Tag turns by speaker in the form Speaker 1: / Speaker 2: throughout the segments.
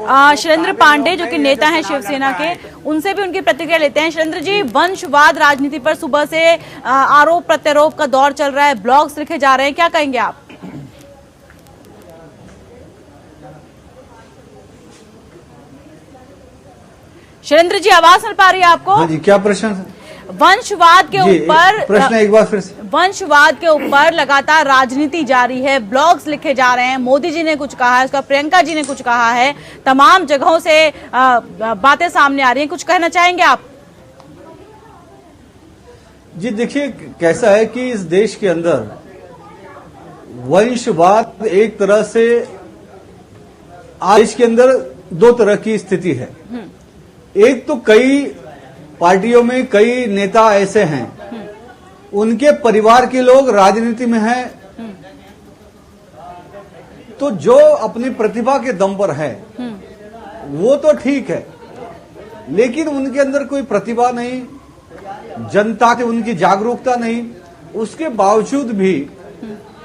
Speaker 1: शैलेंद्र पांडे जो कि नेता हैं शिवसेना के, उनसे भी उनकी प्रतिक्रिया लेते हैं। शैलेंद्र जी, वंशवाद राजनीति पर सुबह से आरोप प्रत्यारोप का दौर चल रहा है, ब्लॉग्स लिखे जा रहे हैं, क्या कहेंगे आप? शैलेंद्र जी, आवाज सुन पा रही है आपको?
Speaker 2: हाँ जी, क्या प्रश्न?
Speaker 1: वंशवाद के ऊपर
Speaker 2: प्रश्न एक बार फिर से।
Speaker 1: वंशवाद के ऊपर लगातार राजनीति जारी है, ब्लॉग्स लिखे जा रहे हैं, मोदी जी ने कुछ कहा है, उसका प्रियंका जी ने कुछ कहा है, तमाम जगहों से बातें सामने आ रही हैं, कुछ कहना चाहेंगे आप?
Speaker 2: जी देखिए, कैसा है कि इस देश के अंदर वंशवाद एक तरह से आज देश के अंदर दो तरह की स्थिति है। एक तो कई पार्टियों में कई नेता ऐसे हैं, उनके परिवार के लोग राजनीति में हैं, तो जो अपनी प्रतिभा के दम पर है वो तो ठीक है, लेकिन उनके अंदर कोई प्रतिभा नहीं, जनता से उनकी जागरूकता नहीं, उसके बावजूद भी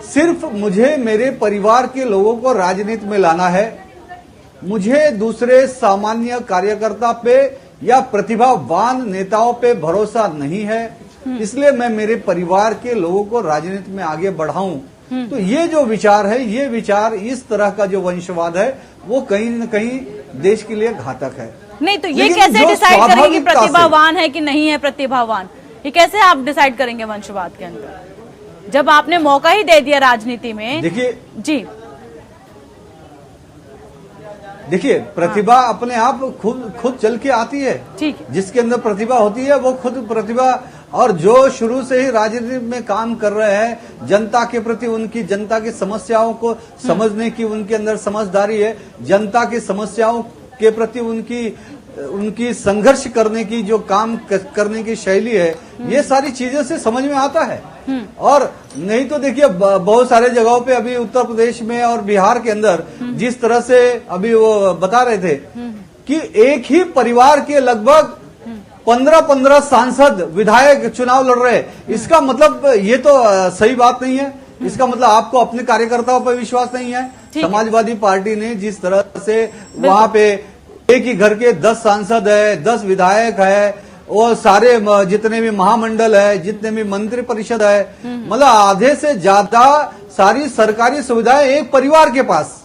Speaker 2: सिर्फ मुझे मेरे परिवार के लोगों को राजनीति में लाना है, मुझे दूसरे सामान्य कार्यकर्ता पे या प्रतिभावान नेताओं पे भरोसा नहीं है, इसलिए मैं मेरे परिवार के लोगों को राजनीति में आगे बढ़ाऊं। तो ये जो विचार है, ये विचार, इस तरह का जो वंशवाद है, वो कहीं न कहीं देश के लिए घातक है।
Speaker 1: नहीं तो ये कैसे डिसाइड करेंगे कि प्रतिभावान है कि नहीं है प्रतिभावान? ये कैसे आप डिसाइड करेंगे वंशवाद के अंदर, जब आपने मौका ही दे दिया राजनीति में?
Speaker 2: देखिए प्रतिभा अपने आप खुद चल के आती है। ठीक है, जिसके अंदर प्रतिभा होती है वो खुद प्रतिभा, और जो शुरू से ही राजनीति में काम कर रहे हैं, जनता के प्रति उनकी, जनता की समस्याओं को समझने की उनके अंदर समझदारी है, जनता की समस्याओं के प्रति उनकी संघर्ष करने की जो काम करने की शैली है, ये सारी चीजें से समझ में आता है। और नहीं तो देखिए, बहुत सारे जगहों पे अभी उत्तर प्रदेश में और बिहार के अंदर जिस तरह से अभी वो बता रहे थे कि एक ही परिवार के लगभग 15-15 सांसद विधायक चुनाव लड़ रहे हैं, इसका मतलब ये तो सही बात नहीं है। इसका मतलब आपको अपने कार्यकर्ताओं पर विश्वास नहीं है। समाजवादी पार्टी ने जिस तरह से वहां पे एक ही घर के 10 सांसद है, 10 विधायक है, और सारे जितने भी महामंडल है, जितने भी मंत्री परिषद है, मतलब आधे से ज्यादा सारी सरकारी सुविधाएं एक परिवार के पास,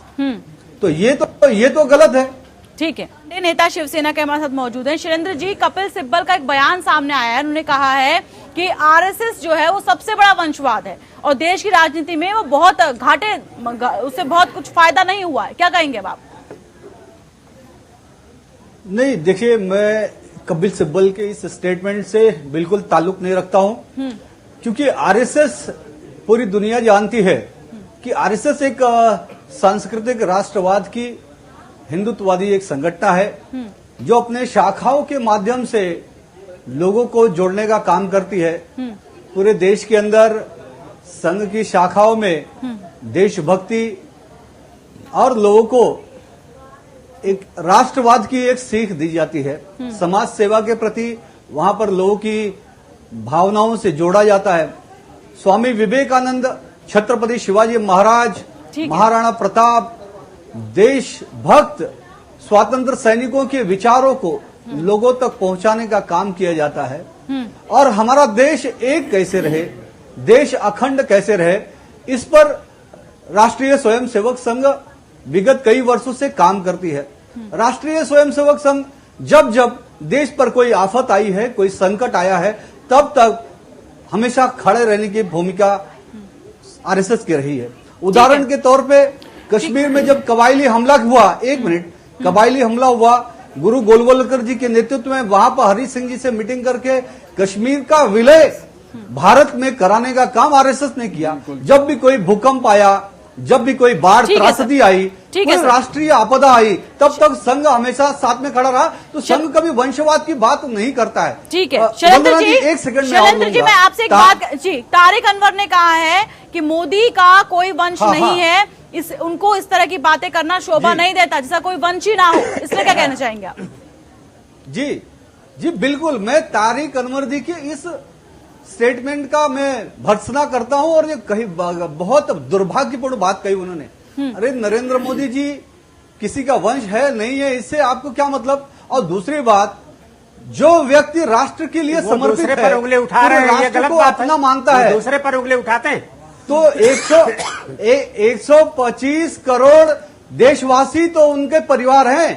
Speaker 2: तो ये तो गलत है।
Speaker 1: ठीक है, नेता शिवसेना के हमारे साथ मौजूद हैं। शैलेंद्र जी, कपिल सिब्बल का एक बयान सामने आया है, उन्होंने कहा है कि आरएसएस जो है वो सबसे बड़ा वंशवाद है और देश की राजनीति में वो बहुत घाटे, उससे बहुत कुछ फायदा नहीं हुआ है, क्या कहेंगे आप?
Speaker 2: नहीं देखिए, मैं कपिल सिब्बल के इस स्टेटमेंट से बिल्कुल ताल्लुक नहीं रखता हूं, क्योंकि आरएसएस पूरी दुनिया जानती है कि आरएसएस एक सांस्कृतिक राष्ट्रवाद की हिंदुत्ववादी एक संगठन है जो अपने शाखाओं के माध्यम से लोगों को जोड़ने का काम करती है। पूरे देश के अंदर संघ की शाखाओं में देशभक्ति और लोगों को एक राष्ट्रवाद की एक सीख दी जाती है। समाज सेवा के प्रति वहां पर लोगों की भावनाओं से जोड़ा जाता है। स्वामी विवेकानंद, छत्रपति शिवाजी महाराज, महाराणा प्रताप, देशभक्त स्वतंत्र सैनिकों के विचारों को लोगों तक पहुंचाने का काम किया जाता है। और हमारा देश एक कैसे रहे, देश अखंड कैसे रहे, इस पर राष्ट्रीय स्वयंसेवक संघ विगत कई वर्षों से काम करती है। राष्ट्रीय स्वयंसेवक संघ जब जब देश पर कोई आफत आई है, कोई संकट आया है, तब तक हमेशा खड़े रहने की भूमिका आरएसएस की रही है। उदाहरण के तौर पे कश्मीर में जब कबायली हमला हुआ, कबायली हमला हुआ, गुरु गोलवलकर जी के नेतृत्व में वहां पर हरि सिंह जी से मीटिंग करके कश्मीर का विलय भारत में कराने का काम आरएसएस ने किया। जब भी कोई भूकंप आया, जब भी कोई बाढ़ त्रासदी आई, कोई राष्ट्रीय आपदा आई, तब तक संघ हमेशा साथ में खड़ा रहा। तो संघ कभी वंशवाद की बात नहीं करता है।
Speaker 1: ठीक है शैलेंद्र जी,
Speaker 2: एक सेकंड
Speaker 1: शैलेंद्र जी, मैं आपसे एक बात जी, तारिक अनवर ने कहा है कि मोदी का कोई वंश नहीं है, उनको इस तरह की बातें करना शोभा नहीं देता, जैसा कोई वंश ही ना हो, इसलिए क्या कहना चाहेंगे आप?
Speaker 2: जी बिल्कुल, मैं तारिक अनवर जी की इस स्टेटमेंट का मैं भर्त्सना करता हूं, और ये कहीं बहुत दुर्भाग्यपूर्ण बात कही उन्होंने। अरे नरेंद्र मोदी जी किसी का वंश है नहीं है, इससे आपको क्या मतलब। और दूसरी बात, जो व्यक्ति राष्ट्र के लिए
Speaker 3: वो
Speaker 2: समर्पित
Speaker 3: दूसरे
Speaker 2: है,
Speaker 3: पर उंगली उठा रहे हैं, ये
Speaker 2: राष्ट्र
Speaker 3: गलत
Speaker 2: को
Speaker 3: बात है।
Speaker 2: अपना मानता है,
Speaker 3: दूसरे पर उंगली उठाते हैं।
Speaker 2: तो 125 करोड़ देशवासी तो उनके परिवार हैं,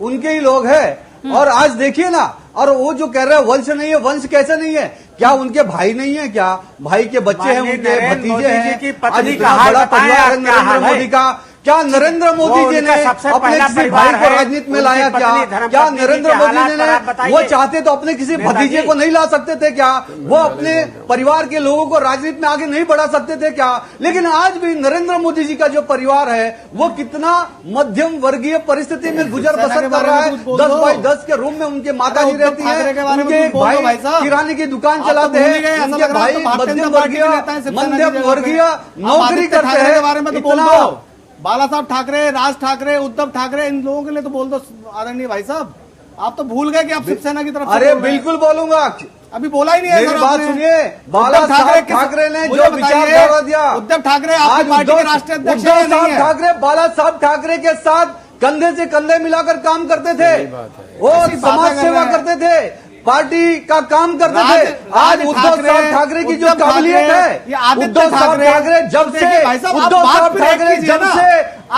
Speaker 2: उनके ही लोग हैं। और आज देखिए ना, और वो जो कह रहे हैं वंश नहीं है, वंश कैसे नहीं है? क्या उनके भाई नहीं है? क्या भाई के बच्चे हैं, उनके
Speaker 3: नरेंद्र
Speaker 2: भतीजे
Speaker 3: मोदी जी
Speaker 2: हैं?
Speaker 3: की पत्नी
Speaker 2: आज इतना
Speaker 3: का हाल
Speaker 2: बड़ा
Speaker 3: बताएं,
Speaker 2: परिवार है
Speaker 3: आप क्या हाल
Speaker 2: नरेंद्र
Speaker 3: है?
Speaker 2: मोदी का। क्या नरेंद्र मोदी जी ने
Speaker 3: सबसे
Speaker 2: अपने
Speaker 3: पहला
Speaker 2: किसी
Speaker 3: परिवार
Speaker 2: भाई को
Speaker 3: है,
Speaker 2: राजनीति में
Speaker 3: उनकी
Speaker 2: लाया?
Speaker 3: पत्नी,
Speaker 2: क्या
Speaker 3: धर्मपत्नी
Speaker 2: क्या
Speaker 3: के
Speaker 2: नरेंद्र मोदी
Speaker 3: हालात
Speaker 2: जी
Speaker 3: पर आप
Speaker 2: ने
Speaker 3: बताइए।
Speaker 2: वो चाहते तो अपने किसी
Speaker 3: नेताजी।
Speaker 2: भतीजे को नहीं ला सकते थे क्या? वो अपने परिवार के लोगों को राजनीति में आगे नहीं बढ़ा सकते थे क्या? लेकिन आज भी नरेंद्र मोदी जी का जो परिवार है वो कितना मध्यम वर्गीय परिस्थिति में गुजर बसर कर रहा है। 10x10 के रूम में उनके माता जी रहती है, उनके एक भाई किराने की दुकान चलाते हैं, उनके भाई मध्यम वर्गीय नौकरी करते हैं। इतना
Speaker 4: बाला साहब ठाकरे, राज ठाकरे, उद्धव ठाकरे, इन लोगों के लिए तो बोल दो आदरणीय भाई साहब। आप तो भूल गए कि आप शिवसेना की तरफ से
Speaker 2: अरे
Speaker 4: बोल रहे हैं।
Speaker 2: बिल्कुल बोलूंगा,
Speaker 4: अभी बोला ही नहीं है
Speaker 2: मेरी
Speaker 4: सर
Speaker 2: बात
Speaker 4: आपने।
Speaker 2: सुनिए। बाला
Speaker 4: उद्धव
Speaker 2: साहब
Speaker 4: किस-
Speaker 2: ठाकरे ने
Speaker 4: मुझे
Speaker 2: जो
Speaker 4: बताइए,
Speaker 2: विचारधारा दिया,
Speaker 4: उद्धव ठाकरे आपकी पार्टी के राष्ट्रीय अध्यक्ष
Speaker 2: उद्धव
Speaker 4: हैं या
Speaker 2: साहब
Speaker 4: नहीं है?
Speaker 2: ठाकरे बाला साहब ठाकरे के साथ कंधे से कंधे मिलाकर काम करते थे, वो
Speaker 4: ऐसी बातें
Speaker 2: समाज
Speaker 4: कर
Speaker 2: सेवा
Speaker 4: रहे हैं।
Speaker 2: करते थे, पार्टी का काम करते थे। आज उद्धव साहब ठाकरे की जो काबिलियत है, उद्धव साहब ठाकरे जब से उद्धव साहब ठाकरे जब से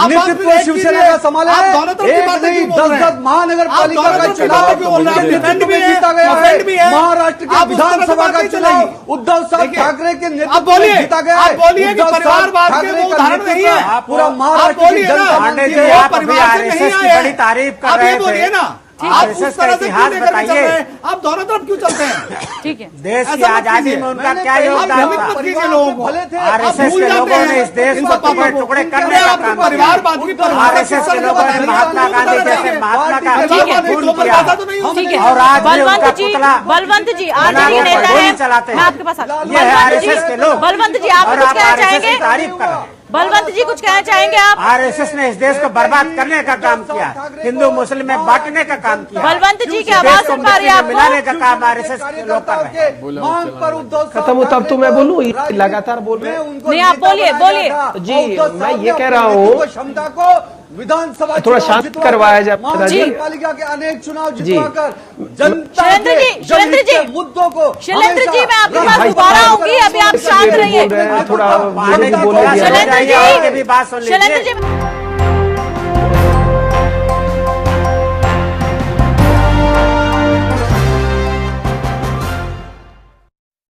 Speaker 2: नेतृत्व शिवसेना का संभाला है, एक नहीं 10 महानगर पालिका का चुनाव उनके नेतृत्व में जीता गया है। महाराष्ट्र के विधानसभा का चुनाव उद्धव साहब ठाकरे के नेतृत्व में जीता गया है।
Speaker 4: उद्धव साहब ठाकरे का
Speaker 2: उदाहरण नहीं है, पूरा महाराष्ट्र की जनता मानती है।
Speaker 3: आप अभी आरएसएस की बड़ी तारीफ कर रहे थे।
Speaker 4: बोलिए ना, आप
Speaker 3: आरएसएस
Speaker 4: उस
Speaker 3: का
Speaker 4: तरह से क्यों
Speaker 3: इतिहास
Speaker 4: लेकर के चल
Speaker 3: बताइए।
Speaker 4: रहे हैं? आप दोनों तरफ क्यों चलते हैं?
Speaker 1: ठीक है।
Speaker 3: देश की
Speaker 4: ऐसा मत
Speaker 3: आजादी
Speaker 4: कीजिए।
Speaker 3: में उनका
Speaker 2: मैंने
Speaker 3: क्या
Speaker 2: पहले
Speaker 3: योगदान
Speaker 4: भ्रमित
Speaker 3: था?
Speaker 4: मत कीजिए लोगों को।
Speaker 2: भले थे।
Speaker 3: आरएसएस
Speaker 4: भूल
Speaker 3: के
Speaker 4: जाते
Speaker 3: लोगों
Speaker 4: हैं
Speaker 3: ने इस देश
Speaker 4: इन
Speaker 3: को
Speaker 4: सब बातों
Speaker 3: टुकड़े
Speaker 4: को।
Speaker 3: टुकड़े करने
Speaker 4: अरे
Speaker 3: का
Speaker 4: आपके
Speaker 3: काम
Speaker 4: परिवार
Speaker 3: किया।
Speaker 4: बात की
Speaker 3: आरएसएस के लोगों ने महात्मा गांधी जैसे महात्मा का
Speaker 1: ठीक है।
Speaker 3: खून
Speaker 4: ठीक
Speaker 3: किया।
Speaker 4: है।
Speaker 1: ठीक है।
Speaker 3: और आज भी उनका
Speaker 1: बलवंत जी,
Speaker 3: पुतला
Speaker 1: बलवंत जी
Speaker 3: बना
Speaker 1: आदरणीय
Speaker 3: के
Speaker 1: नेता
Speaker 3: गोली
Speaker 1: है,
Speaker 3: चलाते हैं।
Speaker 1: मैं आपके पास
Speaker 3: ये है आरएसएस के लोग।
Speaker 1: बलवंत जी आप
Speaker 3: और
Speaker 1: कुछ
Speaker 3: आप
Speaker 1: कहना
Speaker 3: आरएसएस
Speaker 1: चाहेंगे?
Speaker 3: की तारीफ कर रहे हैं।
Speaker 1: बलवंत जी कुछ कहना चाहेंगे आप?
Speaker 3: आरएसएस ने इस देश को बर्बाद करने का काम किया, हिंदू मुस्लिम में बांटने का काम किया।
Speaker 1: बलवंत जी की
Speaker 3: देश
Speaker 1: आवाज
Speaker 3: को
Speaker 1: सुन पा रही है
Speaker 3: मिट्टी में मिलाने
Speaker 1: आपको?
Speaker 3: का काम आरएसएस के लोग कर रहे हैं।
Speaker 5: खत्म हो तब तो मैं बोलूं, लगातार बोल रहे हैं।
Speaker 1: नहीं, आप बोलिए, बोलिए।
Speaker 5: जी, मैं ये कह रहा हूँ,
Speaker 2: क्षमता को विधानसभा
Speaker 5: थोड़ा शांत करवाया जाए।
Speaker 2: महानगर पालिका के अनेक चुनाव
Speaker 5: जी।
Speaker 2: जितवाकर जनता
Speaker 1: शैलेंद्र
Speaker 2: के
Speaker 1: जी, शैलेंद्र जी,
Speaker 2: मुद्दों को
Speaker 1: शैलेंद्र जी, मैं आपके
Speaker 2: हमेशा
Speaker 1: पास दोबारा आऊंगी, अभी आप शांत रहिए।
Speaker 5: बोल रहे हैं, थोड़ा मुझे भी बोलने दिया।
Speaker 1: शैलेंद्र
Speaker 3: आगे भी बात सुन
Speaker 1: जी,
Speaker 3: लीजिए।
Speaker 1: शैलेंद्र जी